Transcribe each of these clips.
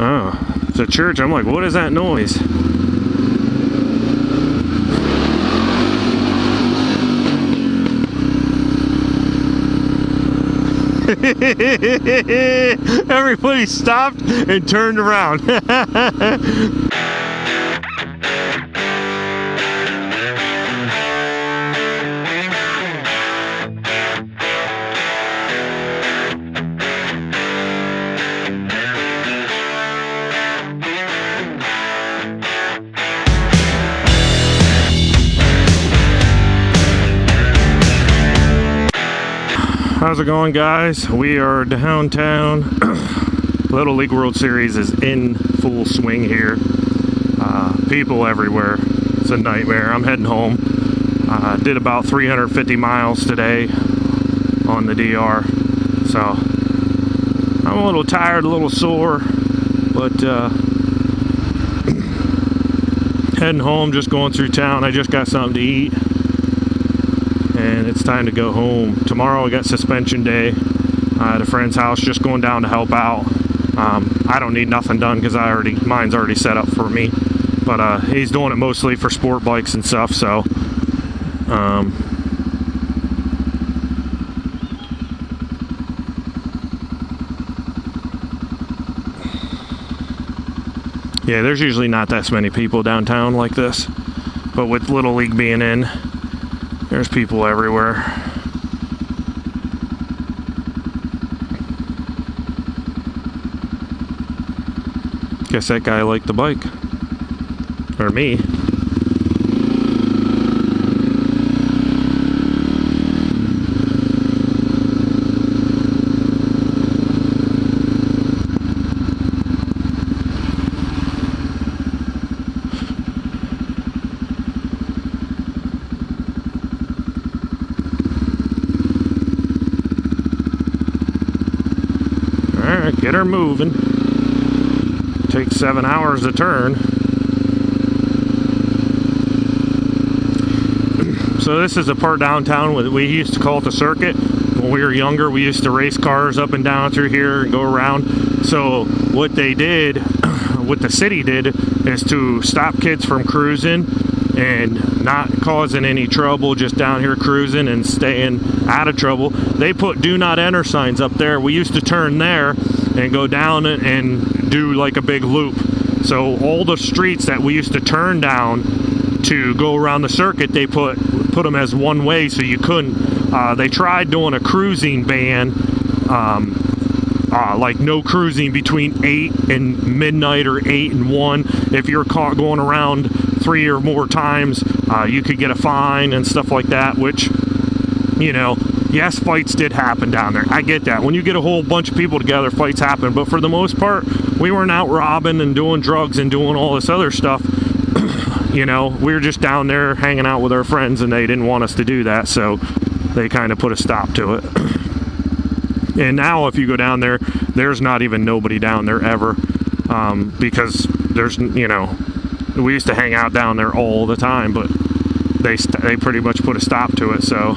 Oh, it's a church. I'm like, what is that noise? Everybody stopped and turned around. How's it going, guys? We are downtown. Little League World Series is in full swing here. People everywhere. It's a nightmare. I'm heading home. Did about 350 miles today on the DR. So I'm a little tired, a little sore, but heading home, just going through town. I just got something to eat. And it's time to go home. Tomorrow I got suspension day at a friend's house, just going down to help out. I don't need nothing done because mine's already set up for me. But he's doing it mostly for sport bikes and stuff, so yeah, there's usually not that many people downtown like this. But with Little League being in, there's people everywhere. Guess that guy liked the bike. Or me. Alright, get her moving. Takes 7 hours to turn. So this is a part downtown we used to call it the circuit. When we were younger, we used to race cars up and down through here and go around. So what they did, what the city did, is to stop kids from cruising and not causing any trouble, just down here cruising and staying out of trouble. They put do not enter signs up there. We used to turn there and go down and do like a big loop. So all the streets that we used to turn down to go around the circuit, they put them as one way, so you couldn't. They tried doing a cruising ban, like no cruising between 8 and midnight or 8 and 1. If you're caught going around 3 or more times, you could get a fine and stuff like that, which, you know, yes, fights did happen down there. I get that. When you get a whole bunch of people together, fights happen. But for the most part, we weren't out robbing and doing drugs and doing all this other stuff. You know, we were just down there hanging out with our friends, and they didn't want us to do that, so they kind of put a stop to it. And now if you go down there, there's not even nobody down there ever, because there's, you know, we used to hang out down there all the time, but they pretty much put a stop to it, so.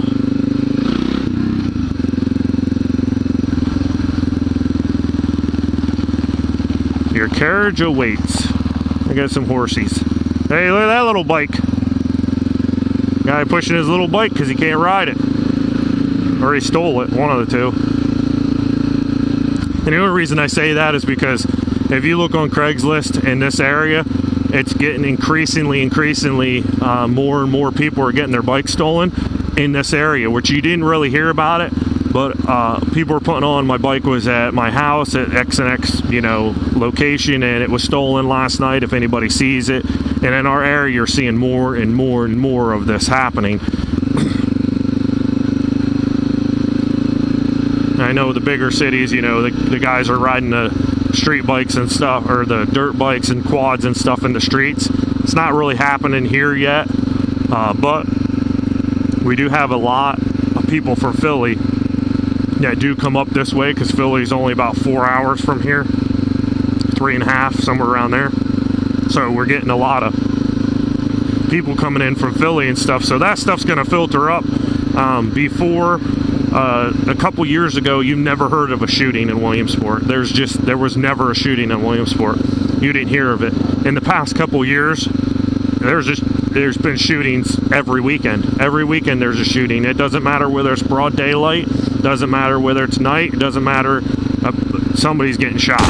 Your carriage awaits. I got some horsies. Hey, look at that little bike. Guy pushing his little bike because he can't ride it. Or he stole it, one of the two. And the only reason I say that is because if you look on Craigslist in this area, it's getting increasingly more and more people are getting their bikes stolen in this area, which you didn't really hear about it. But people were putting on my bike was at my house at X and X, you know, location, and it was stolen last night. If anybody sees it, and in our area, you're seeing more and more and more of this happening. I know the bigger cities, you know, the guys are riding the street bikes and stuff, or the dirt bikes and quads and stuff in the streets. It's not really happening here yet, but we do have a lot of people from Philly that do come up this way, because Philly's only about 4 hours from here, 3.5, somewhere around there. So we're getting a lot of people coming in from Philly and stuff, so that stuff's going to filter up before a couple years ago, you never heard of a shooting in Williamsport. There was never a shooting in Williamsport. You didn't hear of it. In the past couple years, there's been shootings every weekend. Every weekend there's a shooting. It doesn't matter whether it's broad daylight, doesn't matter whether it's night, it doesn't matter. Somebody's getting shot.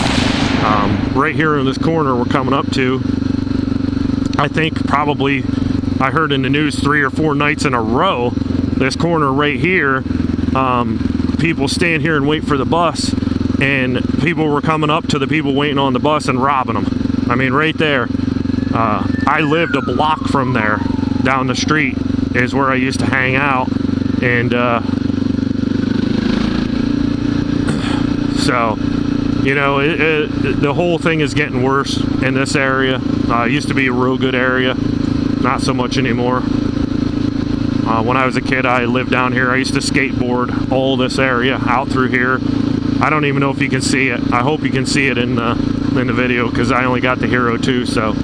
Right here in this corner we're coming up to, I think probably, I heard in the news 3 or 4 nights in a row, this corner right here, people stand here and wait for the bus, and people were coming up to the people waiting on the bus and robbing them. I mean, right there. I lived a block from there. Down the street is where I used to hang out, and so, you know, the whole thing is getting worse in this area. It used to be a real good area, not so much anymore. When I was a kid, I lived down here. I used to skateboard all this area out through here. I don't even know if you can see it. I hope you can see it in the video, because I only got the Hero 2, so.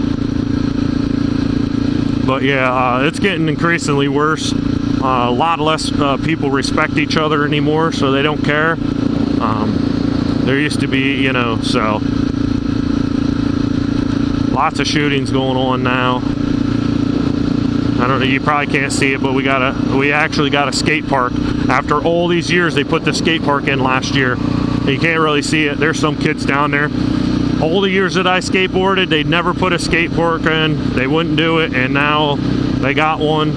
But yeah, it's getting increasingly worse. A lot less people respect each other anymore, so they don't care. There used to be, you know, so lots of shootings going on now. I don't know, you probably can't see it, but we actually got a skate park. After all these years, they put the skate park in last year. You can't really see it. There's some kids down there. All the years that I skateboarded, they'd never put a skate park in. They wouldn't do it, and now they got one.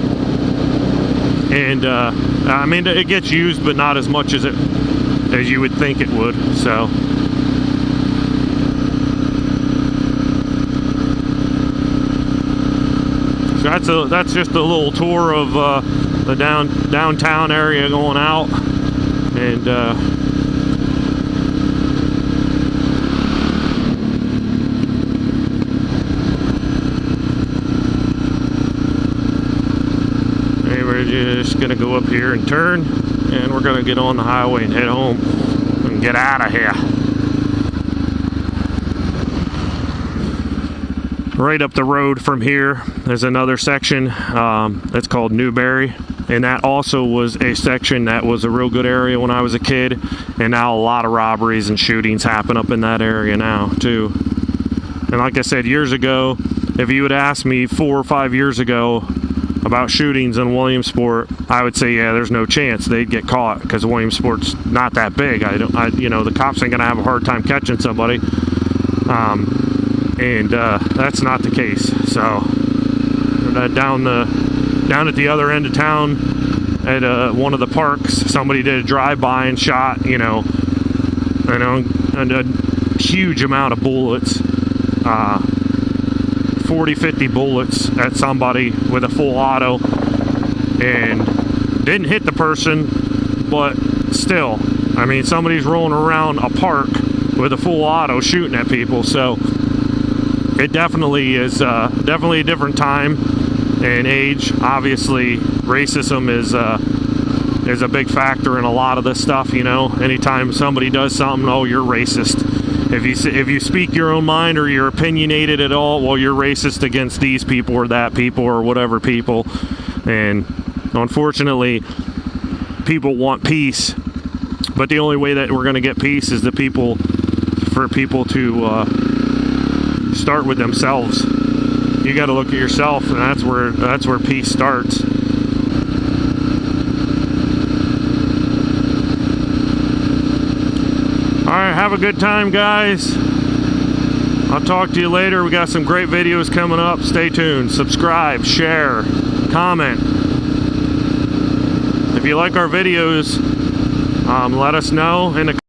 And I mean, it gets used, but not as much as you would think it would. So. So that's just a little tour of the downtown area going out, and we're just gonna go up here and turn, and we're gonna get on the highway and head home and get out of here. Right up the road from here, there's another section that's called Newberry, and that also was a section that was a real good area when I was a kid, and now a lot of robberies and shootings happen up in that area now too. And like I said, years ago, if you would ask me 4 or 5 years ago about shootings in Williamsport, I would say, yeah, there's no chance they'd get caught, because Williamsport's not that big. You know, the cops ain't gonna have a hard time catching somebody. And that's not the case. So down at the other end of town, at one of the parks, somebody did a drive-by and shot, you know, and a huge amount of bullets, 40, 50 bullets at somebody with a full auto, and didn't hit the person, but still, I mean, somebody's rolling around a park with a full auto shooting at people. So it definitely is definitely a different time and age. Obviously, racism is a big factor in a lot of this stuff. You know, anytime somebody does something, oh, you're racist. If you speak your own mind or you're opinionated at all, well, you're racist against these people or that people or whatever people. And unfortunately, people want peace, but the only way that we're going to get peace is for people to start with themselves. You got to look at yourself, and that's where peace starts. All right, have a good time, guys. I'll talk to you later. We got some great videos coming up. Stay tuned. Subscribe, share, comment. If you like our videos, let us know in the